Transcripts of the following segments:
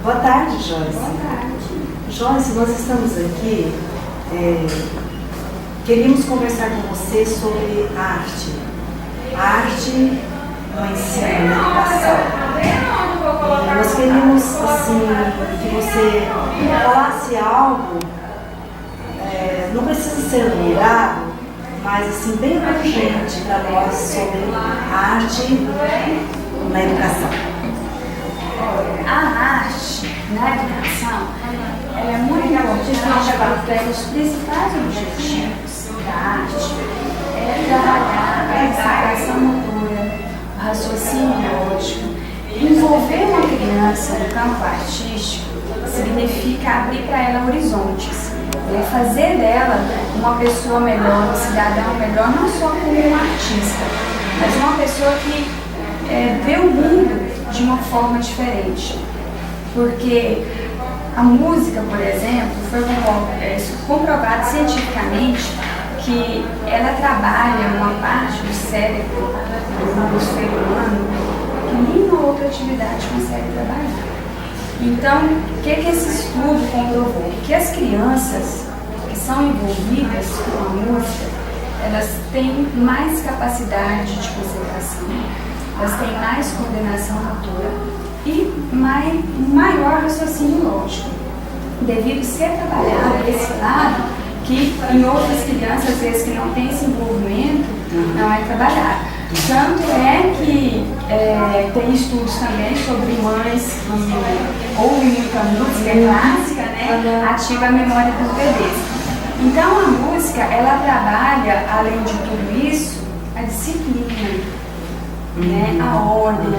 Boa tarde, Joyce. Boa tarde. Joyce, nós estamos aqui, queríamos conversar com você sobre arte. A arte no ensino, na educação. Nós queríamos, assim, que você falasse algo, não precisa ser elaborado, mas assim, bem urgente para nós sobre a arte na educação. A arte na educação ela é muito importante porque os principais objetivos da arte é trabalhar a concentração motora, o raciocínio lógico. Envolver uma criança no campo artístico significa abrir para ela horizontes, fazer dela uma pessoa melhor, um cidadão melhor, não só como um artista, mas uma pessoa que vê o mundo de uma forma diferente. Porque a música, por exemplo, foi comprovado cientificamente que ela trabalha uma parte do cérebro do ser humano que nenhuma outra atividade consegue trabalhar. Então, o que esse estudo comprovou? Que as crianças que são envolvidas com a música, elas têm mais capacidade de concentração, elas têm mais coordenação motora e maior raciocínio lógico, devido ser trabalhado esse lado que em outras crianças, às vezes, que não tem esse envolvimento, não é trabalhado. Tanto é que tem estudos também sobre mães que ouvem muita música clássica, né, ativa a memória dos bebês. Então a música, ela trabalha, além de tudo isso, a disciplina, né, a ordem,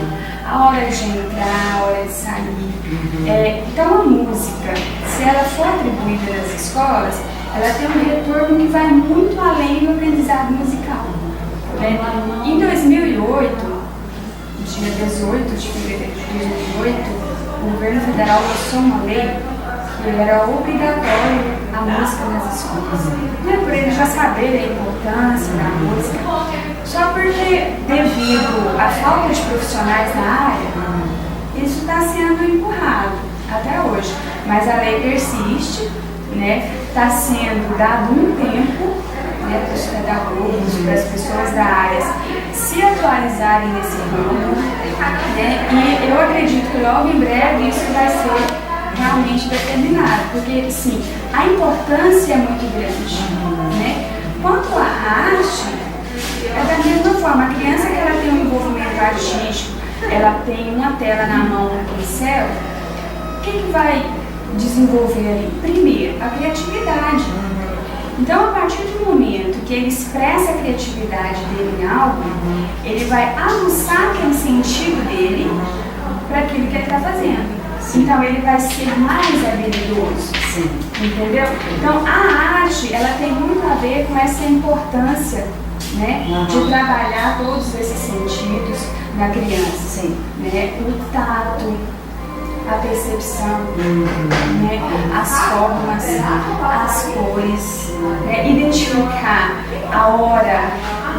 a hora de entrar, a hora de sair. Então a música, se ela for atribuída nas escolas, ela tem um retorno que vai muito além do aprendizado musical. Em 2008, dia 18 de fevereiro de 2008, o governo federal lançou uma lei que era obrigatório a música nas escolas. Não é por eles já saberem a importância da música, só porque, devido à falta de profissionais na área, isso está sendo empurrado até hoje. Mas a lei persiste, né? Está sendo dado um tempo, né, para os pedagogos, para as pessoas da área se atualizarem nesse ramo, né? E eu acredito que logo em breve isso vai ser realmente determinado, porque sim, a importância é muito grande, né? Quanto à arte, é da mesma forma, a criança que ela tem um envolvimento artístico, ela tem uma tela na mão, um pincel, o que vai desenvolver ali? Primeiro, a criatividade. Então, a partir do momento que ele expressa a criatividade dele em algo, ele vai aguçar aquele sentido dele para aquilo que ele está fazendo. Então, ele vai ser mais habilidoso. Entendeu? Então, a arte, ela tem muito a ver com essa importância, né, de trabalhar todos esses sentidos na criança. Né? O tato, a percepção, né? As formas, as cores, né? Identificar a hora,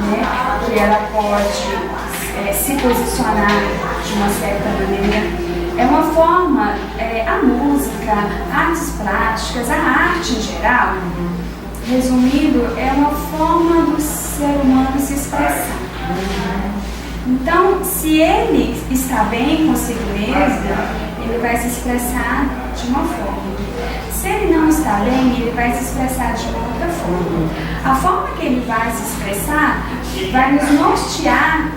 né, que ela pode se posicionar de uma certa maneira. É uma forma, a música, artes plásticas, a arte em geral, resumindo, é uma forma do ser humano se expressar. Então, se ele está bem consigo mesmo, ele vai se expressar de uma forma. Se ele não está bem, ele vai se expressar de uma outra forma. A forma que ele vai se expressar vai nos nortear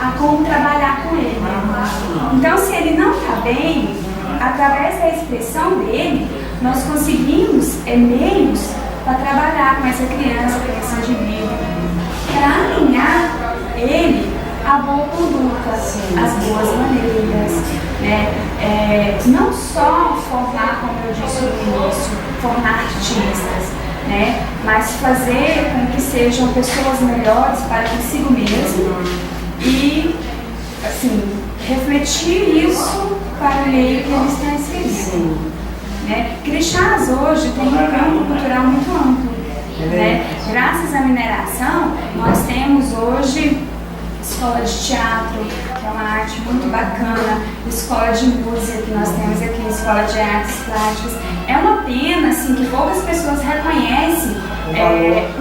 a como trabalhar com ele. Então, se ele não está bem, através da expressão dele, nós conseguimos meios para trabalhar com essa criança, com esse indivíduo, para alinhar ele a boa conduta, as boas maneiras, né? Não só formar, como eu disse no início, formar artistas, né? Mas fazer com que sejam pessoas melhores para consigo mesmo e, assim, refletir isso para o meio que ele está inserido. Né? Crixás hoje tem um campo cultural muito amplo. Né? Graças à mineração, nós temos hoje escola de teatro, que é uma arte muito bacana, escola de música que nós temos aqui, escola de artes plásticas. É uma pena assim, que poucas pessoas reconhecem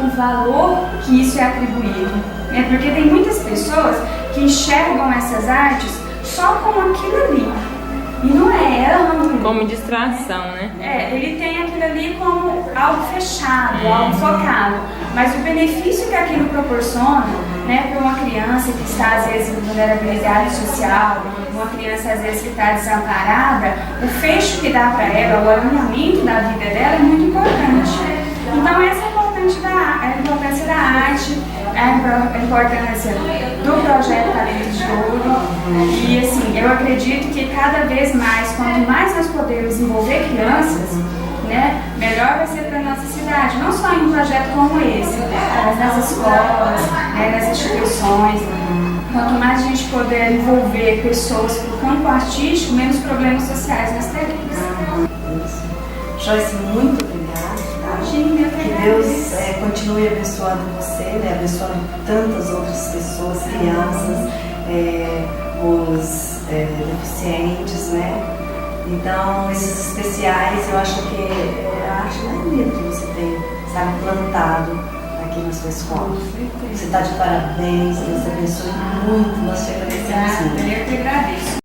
o valor que isso é atribuído, né? Porque tem muitas pessoas que enxergam essas artes só como aquilo ali. E não é, ela não... Como distração, né? Ele tem aquilo ali como algo fechado, algo focado. Mas o benefício que aquilo proporciona, né, para uma criança que está, às vezes, em vulnerabilidade social, uma criança, às vezes, que está desamparada, o fecho que dá para ela, o alinhamento da vida dela é muito importante. Então, essa é a importância da arte, a importância do projeto Talentos de Ouro. E assim, eu acredito que cada vez mais, quanto mais nós podemos envolver crianças, né, melhor vai ser para a nossa cidade. Não só em um projeto como esse, mas nas escolas, né, nas instituições. Quanto mais a gente puder envolver pessoas para o campo artístico, menos problemas sociais nós teremos. Joyce, muito obrigada. Que Deus continue abençoando você, né? Abençoando tantas outras pessoas, crianças, os deficientes, né? Então, esses especiais, eu acho que a arte mais bonita que você tem, sabe, plantado aqui na sua escola. Você está de parabéns, Deus te abençoe muito, nós te agradecemos muito. Eu que agradeço.